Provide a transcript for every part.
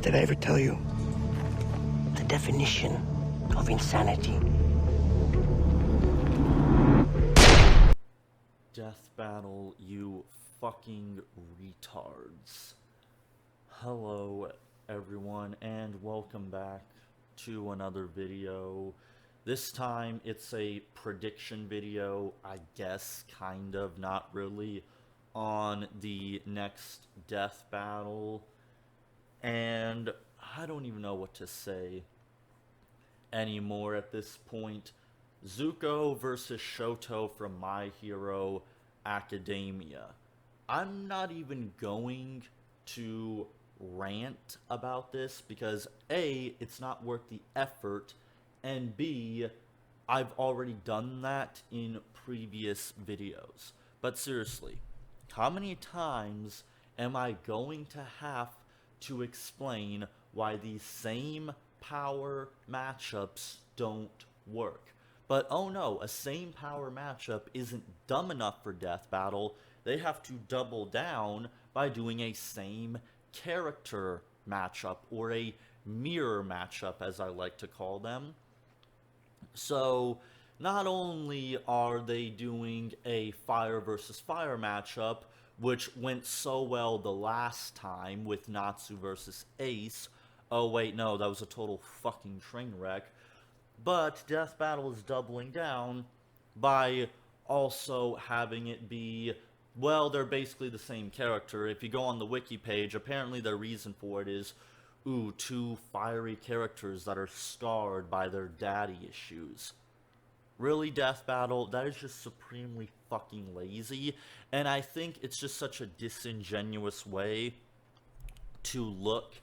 Did I ever tell you the definition of insanity? Death Battle, you fucking retards. Hello, everyone, and welcome back to another video. This time, it's a prediction video, I guess, kind of, not really, on the next Death Battle. And I don't even know what to say anymore at this point. Zuko versus Shoto from My Hero Academia. I'm not even going to rant about this because A, it's not worth the effort, and B, I've already done that in previous videos. But seriously, how many times am I going to have to explain why these same power matchups don't work? But oh no, a same power matchup isn't dumb enough for Death Battle. They have to double down by doing a same character matchup, or a mirror matchup as I like to call them. So not only are they doing a fire versus fire matchup, which went so well the last time with Natsu versus Ace. Oh wait, no, that was a total fucking train wreck. But Death Battle is doubling down by also having it be, well, they're basically the same character. If you go on the wiki page, apparently their reason for it is, ooh, two fiery characters that are scarred by their daddy issues. Really, Death Battle? That is just supremely fucking lazy, and I think it's just such a disingenuous way to look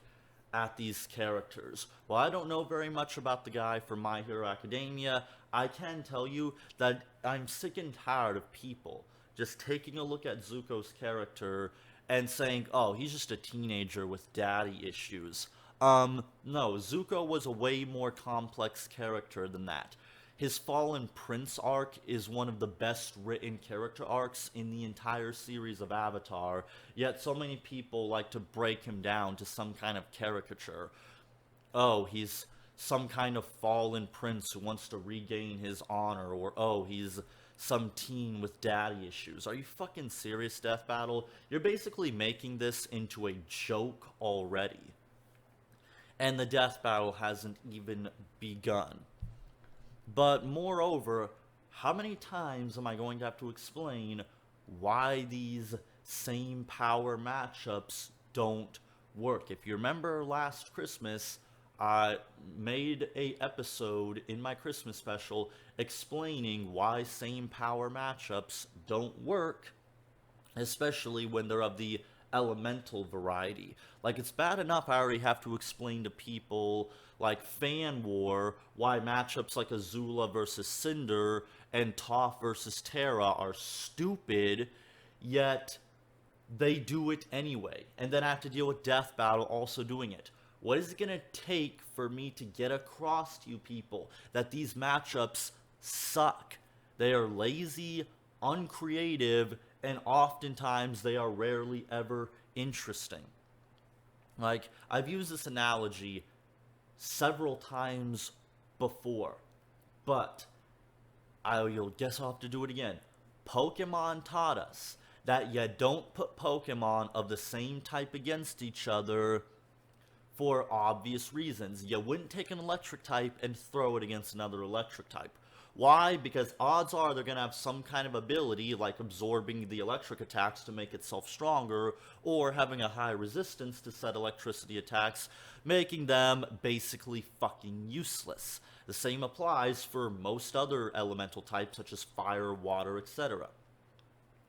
at these characters. Well, I don't know very much about the guy from My Hero Academia. I can tell you that I'm sick and tired of people just taking a look at Zuko's character and saying, oh, he's just a teenager with daddy issues. No, Zuko was a way more complex character than that. His Fallen Prince arc is one of the best written character arcs in the entire series of Avatar, yet so many people like to break him down to some kind of caricature. Oh, he's some kind of fallen prince who wants to regain his honor, or oh, he's some teen with daddy issues. Are you fucking serious, Death Battle? You're basically making this into a joke already. And the Death Battle hasn't even begun. But moreover, how many times am I going to have to explain why these same power matchups don't work? If you remember last Christmas, I made an episode in my Christmas special explaining why same power matchups don't work, especially when they're of the elemental variety. Like, it's bad enough I already have to explain to people like Fan War why matchups like Azula versus Cinder and Toph versus Terra are stupid, yet they do it anyway. And then I have to deal with Death Battle also doing it. What is it going to take for me to get across to you people that these matchups suck? They are lazy, uncreative, and oftentimes they are rarely ever interesting. Like, I've used this analogy several times before, but you'll guess I'll have to do it again. Pokemon taught us that you don't put Pokemon of the same type against each other for obvious reasons. You wouldn't take an electric type and throw it against another electric type. Why? Because odds are they're going to have some kind of ability, like absorbing the electric attacks to make itself stronger, or having a high resistance to said electricity attacks, making them basically fucking useless. The same applies for most other elemental types, such as fire, water, etc.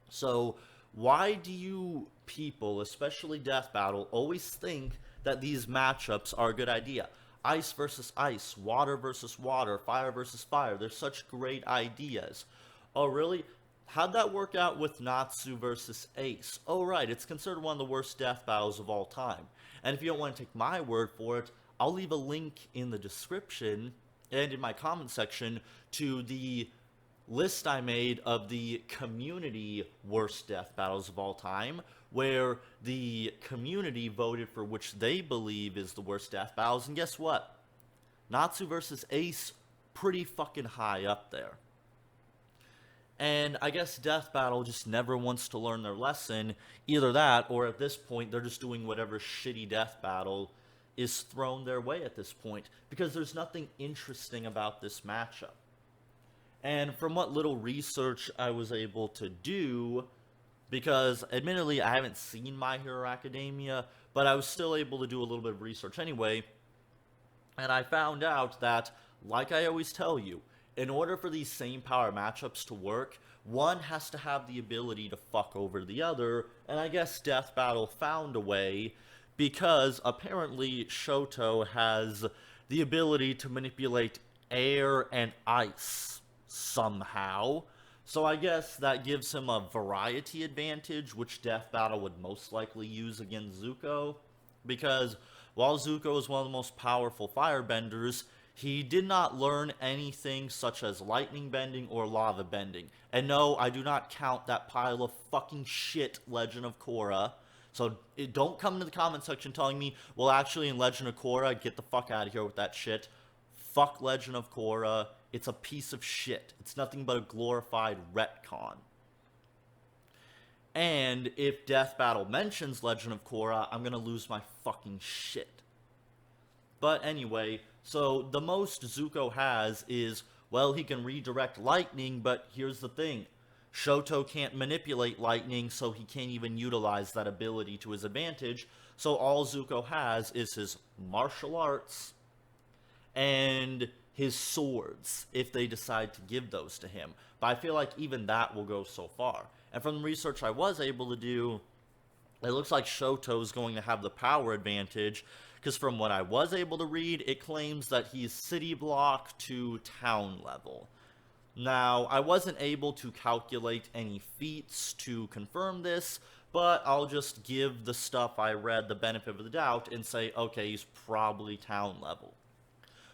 So, why do you people, especially Death Battle, always think that these matchups are a good idea? Ice versus ice, water versus water, fire versus fire. They're such great ideas. Oh, really? How'd that work out with Natsu versus Ace? Oh, right, it's considered one of the worst death battles of all time. And if you don't want to take my word for it, I'll leave a link in the description and in my comment section to the list I made of the community worst death battles of all time, where the community voted for which they believe is the worst death battles, and guess what? Natsu versus Ace, pretty fucking high up there. And I guess Death Battle just never wants to learn their lesson. Either that, or at this point, they're just doing whatever shitty Death Battle is thrown their way at this point. Because there's nothing interesting about this matchup. And from what little research I was able to do, because admittedly I haven't seen My Hero Academia, but I was still able to do a little bit of research anyway. And I found out that, like I always tell you, in order for these same power matchups to work, one has to have the ability to fuck over the other, and I guess Death Battle found a way, because apparently Shoto has the ability to manipulate air and ice, somehow. So I guess that gives him a variety advantage, which Death Battle would most likely use against Zuko, because while Zuko is one of the most powerful firebenders, he did not learn anything such as lightning bending or lava bending. And no, I do not count that pile of fucking shit Legend of Korra. So don't come into the comment section telling me, well, actually in Legend of Korra, get the fuck out of here with that shit. Fuck Legend of Korra. It's a piece of shit. It's nothing but a glorified retcon. And if Death Battle mentions Legend of Korra, I'm gonna lose my fucking shit. But anyway, so the most Zuko has is, well, he can redirect lightning, but here's the thing. Shoto can't manipulate lightning, so he can't even utilize that ability to his advantage. So all Zuko has is his martial arts and his swords, if they decide to give those to him. But I feel like even that will go so far. And from the research I was able to do, it looks like Shoto is going to have the power advantage, because from what I was able to read, it claims that he's city block to town level. Now, I wasn't able to calculate any feats to confirm this, but I'll just give the stuff I read the benefit of the doubt and say, okay, he's probably town level.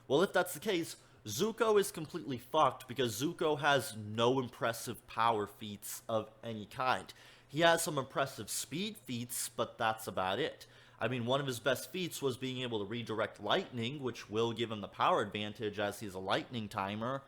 Well, if that's the case, Zuko is completely fucked, because Zuko has no impressive power feats of any kind. He has some impressive speed feats, but that's about it. I mean, one of his best feats was being able to redirect lightning, which will give him the power advantage as he's a lightning timer.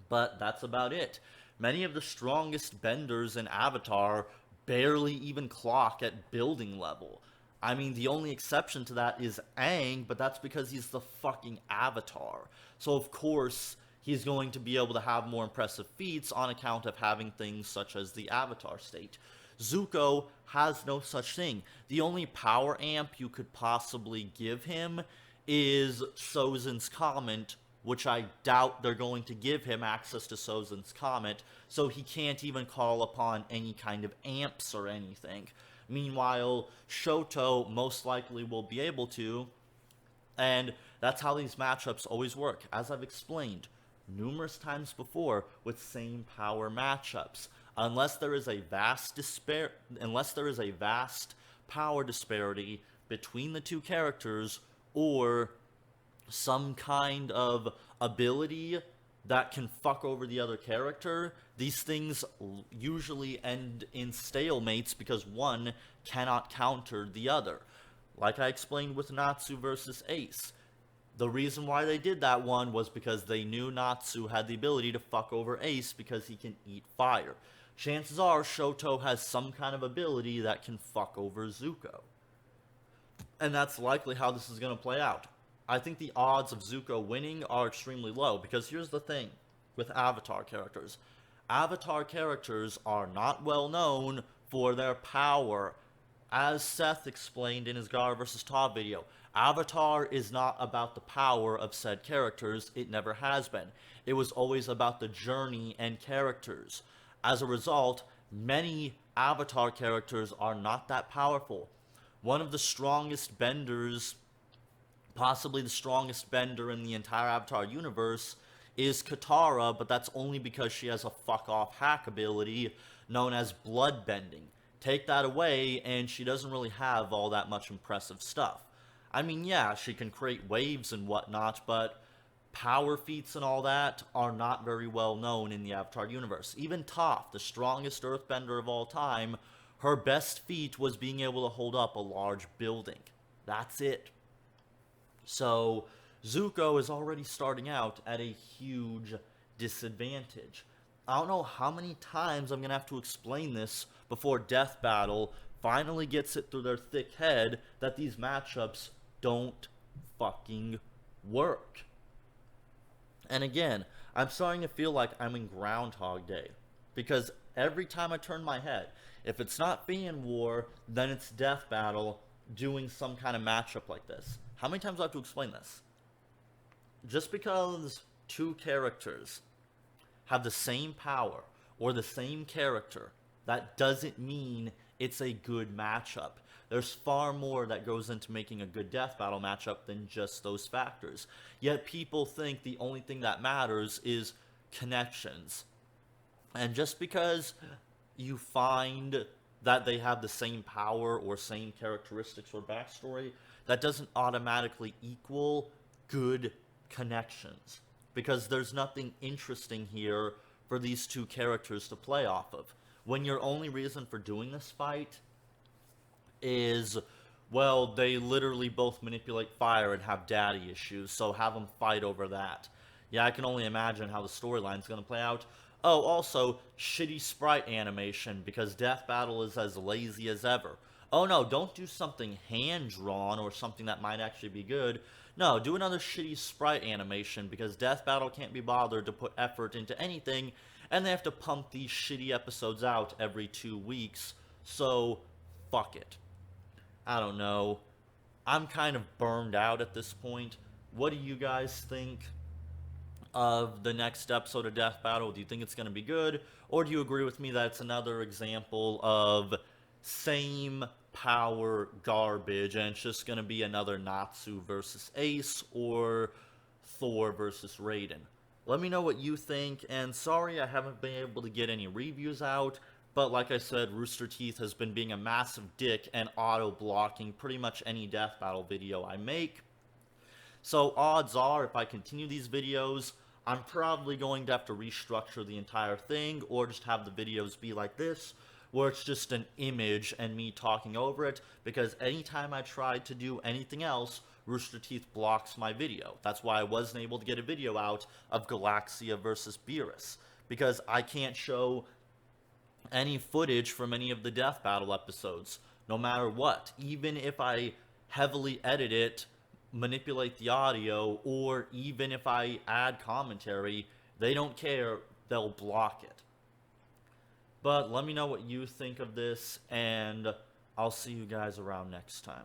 But that's about it. Many of the strongest benders in Avatar barely even clock at building level. I mean, the only exception to that is Aang, but that's because he's the fucking Avatar. So of course, he's going to be able to have more impressive feats on account of having things such as the Avatar state. Zuko has no such thing. The only power amp you could possibly give him is Sozin's Comet, which I doubt they're going to give him access to Sozin's Comet, so he can't even call upon any kind of amps or anything. Meanwhile, Shoto most likely will be able to, and that's how these matchups always work, as I've explained numerous times before with same power matchups. Unless there is a vast power disparity between the two characters, or some kind of ability that can fuck over the other character, these things usually end in stalemates because one cannot counter the other. Like I explained with Natsu versus Ace. The reason why they did that one was because they knew Natsu had the ability to fuck over Ace because he can eat fire. Chances are Shoto has some kind of ability that can fuck over Zuko. And that's likely how this is going to play out. I think the odds of Zuko winning are extremely low, because here's the thing with Avatar characters. Avatar characters are not well known for their power. As Seth explained in his Gara vs. Ta video, Avatar is not about the power of said characters. It never has been. It was always about the journey and characters. As a result, many Avatar characters are not that powerful. One of the strongest benders, possibly the strongest bender in the entire Avatar universe, is Katara, but that's only because she has a fuck-off hack ability known as blood bending. Take that away, and she doesn't really have all that much impressive stuff. I mean, yeah, she can create waves and whatnot, but power feats and all that are not very well known in the Avatar universe. Even Toph, the strongest earthbender of all time, Her best feat was being able to hold up a large building. That's it. So Zuko is already starting out at a huge disadvantage. I don't know how many times I'm going to have to explain this before Death Battle finally gets it through their thick head that these matchups don't fucking work. And again, I'm starting to feel like I'm in Groundhog Day. Because every time I turn my head, if it's not Fan War, then it's Death Battle doing some kind of matchup like this. How many times do I have to explain this? Just because two characters have the same power or the same character, that doesn't mean it's a good matchup. There's far more that goes into making a good Death Battle matchup than just those factors. Yet people think the only thing that matters is connections. And just because you find that they have the same power or same characteristics or backstory, that doesn't automatically equal good connections. Because there's nothing interesting here for these two characters to play off of. When your only reason for doing this fight is, well, they literally both manipulate fire and have daddy issues, so have them fight over that. Yeah, I can only imagine how the storyline's going to play out. Oh, also, shitty sprite animation, because Death Battle is as lazy as ever. Oh no, don't do something hand-drawn or something that might actually be good. No, do another shitty sprite animation, because Death Battle can't be bothered to put effort into anything, and they have to pump these shitty episodes out every 2 weeks, so fuck it. I don't know. I'm kind of burned out at this point. What do you guys think of the next episode of Death Battle? Do you think it's going to be good? Or do you agree with me that it's another example of same power garbage and it's just going to be another Natsu versus Ace or Thor versus Raiden? Let me know what you think, and sorry I haven't been able to get any reviews out, but like I said, Rooster Teeth has been being a massive dick and auto-blocking pretty much any Death Battle video I make. So odds are, if I continue these videos, I'm probably going to have to restructure the entire thing, or just have the videos be like this, where it's just an image and me talking over it, because anytime I try to do anything else, Rooster Teeth blocks my video. That's why I wasn't able to get a video out of Galaxia versus Beerus, because I can't show any footage from any of the Death Battle episodes, no matter what. Even if I heavily edit it, manipulate the audio, or even if I add commentary, they don't care, they'll block it. But let me know what you think of this, and I'll see you guys around next time.